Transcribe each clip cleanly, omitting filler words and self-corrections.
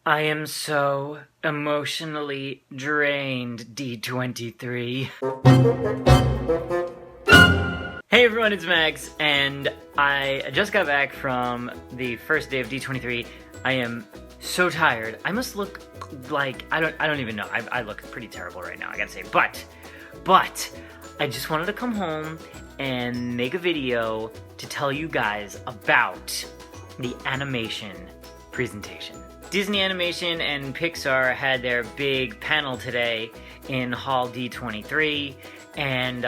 I am so emotionally drained, D23. Hey everyone, it's Max, and I just got back from the first day of D23. I am so tired. I must look like, I don't even know. I look pretty terrible right now, I gotta say. But, I just wanted to come home and make a video to tell you guys about the animation presentation. Disney Animation and Pixar had their big panel today in Hall D23, and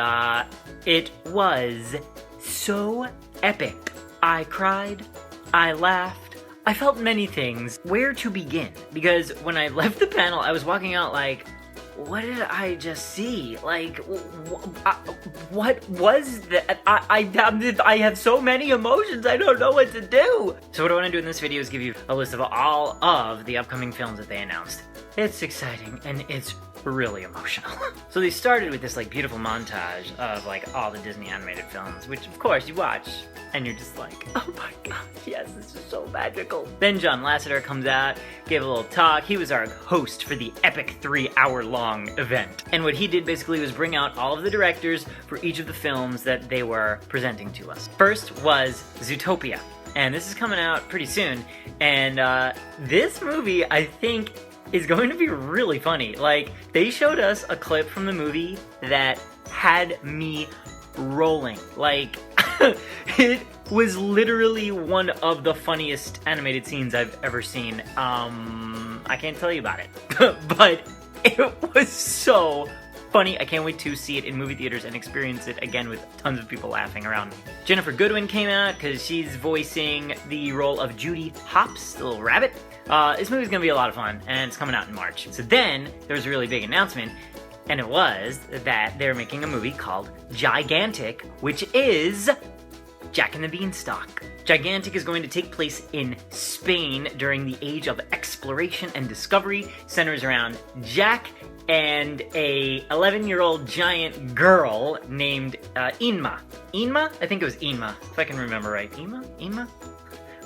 it was so epic. I cried, I laughed, I felt many things. Where to begin? Because when I left the panel, I was walking out like, what did I just see? Like, what was that? I have so many emotions, I don't know what to do. So what I want to do in this video is give you a list of all of the upcoming films that they announced. It's exciting, and it's really emotional. So they started with this like beautiful montage of like all the Disney animated films, which of course you watch, and you're just like, oh my gosh, yes, this is so magical. Then John Lasseter comes out, gave a little talk. He was our host for the epic 3-hour-long event. And what he did basically was bring out all of the directors for each of the films that they were presenting to us. First was Zootopia, and this is coming out pretty soon. And this movie, I think, is going to be really funny. Like, they showed us a clip from the movie that had me rolling. Like, it was literally one of the funniest animated scenes I've ever seen. I can't tell you about it, but it was so funny. I can't wait to see it in movie theaters and experience it again with tons of people laughing around me. Jennifer Goodwin came out because she's voicing the role of Judy Hopps, the little rabbit. This movie's gonna be a lot of fun, and it's coming out in March. So then, there was a really big announcement, and it was that they're making a movie called Gigantic, which is Jack and the Beanstalk. Gigantic is going to take place in Spain during the age of exploration and discovery. Centers around Jack and a 11-year-old giant girl named Inma. Inma? I think it was Inma, if I can remember right. Inma?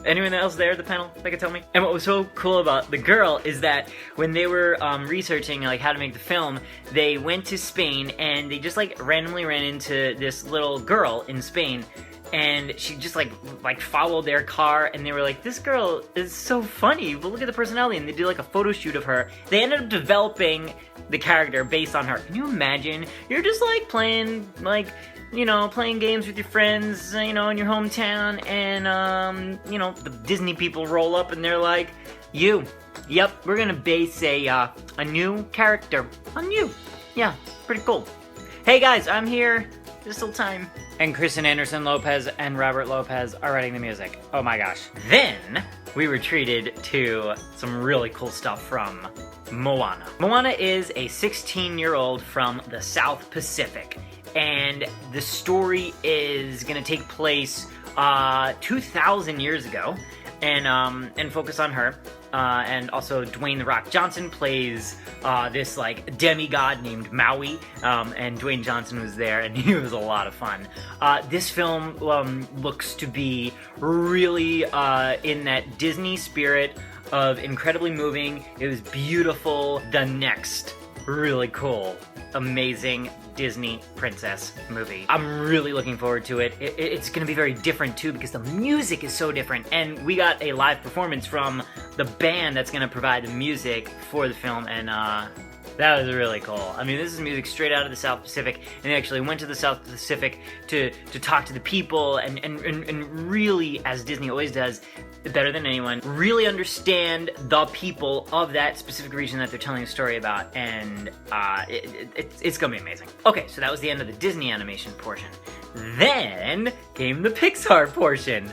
Anyone else there at the panel that could tell me? And what was so cool about the girl is that when they were researching like how to make the film, they went to Spain and they just like randomly ran into this little girl in Spain, and she just like followed their car, and they were like, this girl is so funny, but look at the personality, and they did like a photo shoot of her. They ended up developing the character based on her. Can you imagine? You're just like playing like, you know, playing games with your friends, you know, in your hometown, and, you know, the Disney people roll up and they're like, yep, we're gonna base a new character on you. Yeah, pretty cool. Hey guys, I'm here. There's still time. And Kristen Anderson Lopez and Robert Lopez are writing the music. Oh my gosh. Then, we were treated to some really cool stuff from Moana. Moana is a 16-year-old from the South Pacific, and the story is gonna take place 2,000 years ago, and focus on her. And also Dwayne "The Rock" Johnson plays this like demigod named Maui, and Dwayne Johnson was there, and he was a lot of fun. This film looks to be really in that Disney spirit of incredibly moving. It was beautiful. The next really cool, amazing Disney princess movie. I'm really looking forward to it. It's gonna be very different too, because the music is so different, and we got a live performance from the band that's gonna provide the music for the film, and that was really cool. I mean, this is music straight out of the South Pacific, and they actually went to the South Pacific to talk to the people, and really, as Disney always does, better than anyone, really understand the people of that specific region that they're telling a story about, and it's gonna be amazing. Okay, so that was the end of the Disney animation portion. Then came the Pixar portion.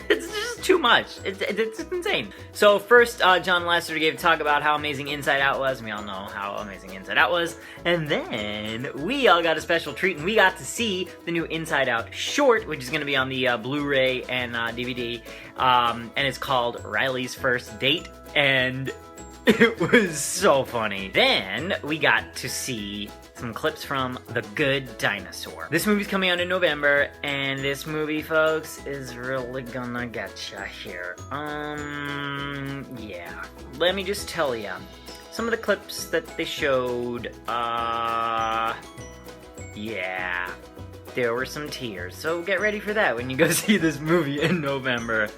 It's just too much. It's insane. So first, John Lasseter gave a talk about how amazing Inside Out was, and we all know how amazing Inside Out was. And then we all got a special treat, and we got to see the new Inside Out short, which is going to be on the Blu-ray and DVD, and it's called Riley's First Date, and it was so funny. Then we got to see some clips from The Good Dinosaur. This movie's coming out in November, and this movie, folks, is really gonna get ya here. Yeah. let me just tell you, some of the clips that they showed, yeah, there were some tears. So get ready for that when you go see this movie in November.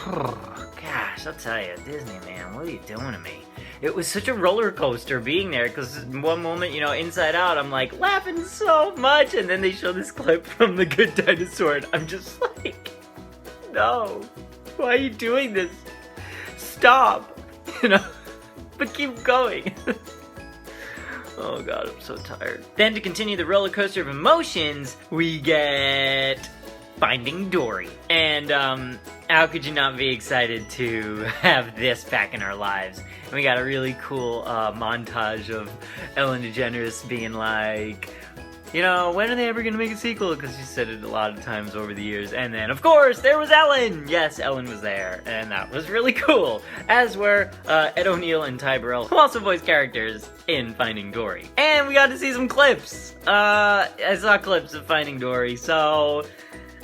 Gosh, I'll tell you, Disney, man, what are you doing to me? It was such a roller coaster being there, because one moment, you know, Inside Out, I'm like laughing so much, and then they show this clip from The Good Dinosaur, and I'm just like, no, why are you doing this? Stop, you know, but keep going. Oh god, I'm so tired. Then to continue the roller coaster of emotions, we get Finding Dory. And how could you not be excited to have this back in our lives? And we got a really cool montage of Ellen DeGeneres being like, you know, when are they ever gonna make a sequel? Because she said it a lot of times over the years. And then, of course, there was Ellen! Yes, Ellen was there, and that was really cool. As were Ed O'Neill and Ty Burrell, who also voiced characters in Finding Dory. And we got to see some clips. I saw clips of Finding Dory, so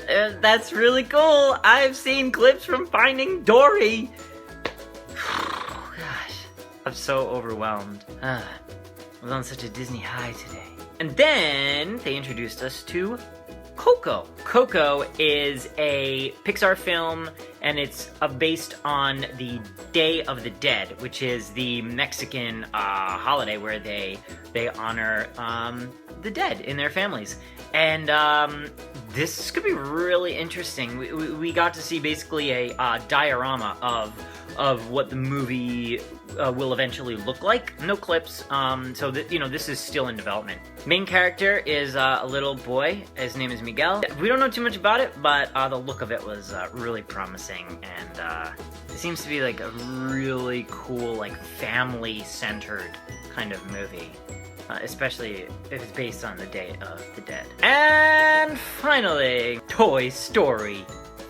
that's really cool. I've seen clips from Finding Dory. Gosh, I'm so overwhelmed. I was on such a Disney high today. And then they introduced us to Coco. Coco is a Pixar film, and it's based on the Day of the Dead, which is the Mexican holiday where they honor the dead in their families. And this could be really interesting. We got to see basically a diorama of what the movie will eventually look like. No clips, so that, you know, this is still in development. Main character is a little boy. His name is Miguel. We don't know too much about it, but the look of it was really promising, and it seems to be like a really cool, like family-centered kind of movie. Especially if it's based on the Day of the Dead. And finally, Toy Story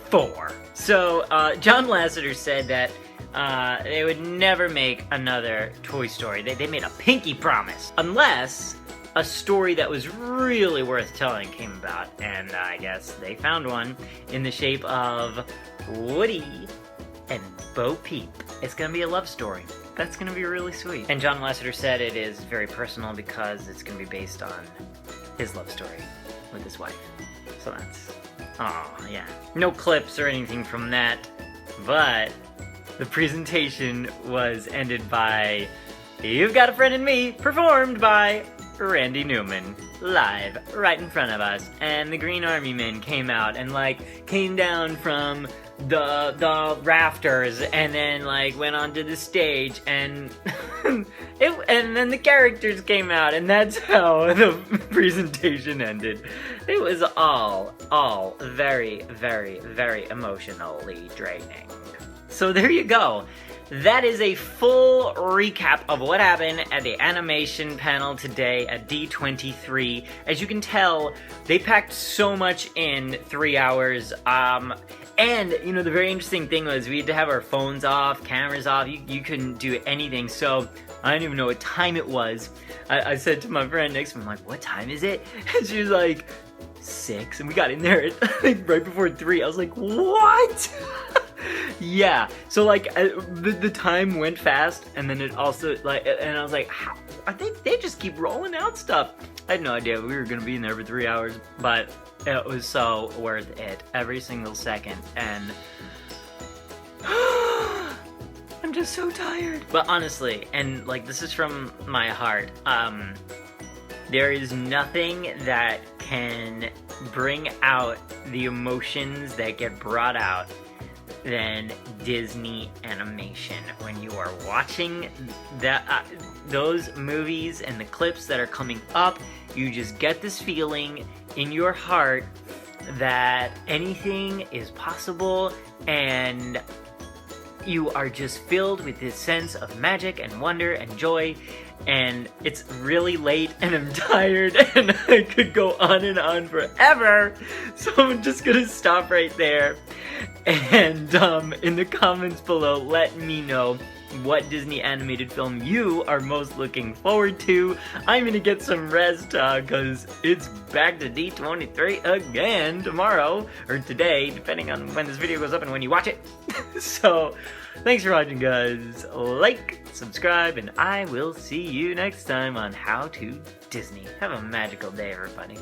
4. So, John Lasseter said that they would never make another Toy Story. They made a pinky promise. Unless a story that was really worth telling came about. And I guess they found one in the shape of Woody and Bo Peep. It's gonna be a love story. That's gonna be really sweet. And John Lasseter said it is very personal because it's gonna be based on his love story with his wife. So that's, oh yeah. No clips or anything from that, but the presentation was ended by You've Got a Friend in Me, performed by Randy Newman, live right in front of us. And the Green Army Men came out and like came down from the rafters and then like went onto the stage, and and then the characters came out, and that's how the presentation ended. It was all very, very, very emotionally draining. So there you go. That is a full recap of what happened at the animation panel today at D23. As you can tell, they packed so much in 3 hours. And, you know, the very interesting thing was we had to have our phones off, cameras off. You couldn't do anything. So I didn't even know what time it was. I said to my friend next to me, I'm like, what time is it? And she was like, 6. And we got in there at, like, right before 3. I was like, what? Yeah, so like the time went fast, and then it also like, and I was like, how? I think they just keep rolling out stuff. I had no idea we were gonna be in there for 3 hours, but it was so worth it, every single second. And I'm just so tired. But honestly, and like this is from my heart, there is nothing that can bring out the emotions that get brought out than Disney animation. When you are watching those movies and the clips that are coming up, you just get this feeling in your heart that anything is possible, and you are just filled with this sense of magic and wonder and joy. And it's really late and I'm tired and I could go on and on forever, so I'm just gonna stop right there. And in the comments below, let me know what Disney animated film you are most looking forward to. I'm gonna get some rest, cause it's back to D23 again tomorrow, or today, depending on when this video goes up and when you watch it. So, thanks for watching, guys. Like, subscribe, and I will see you next time on How to Disney. Have a magical day, everybody.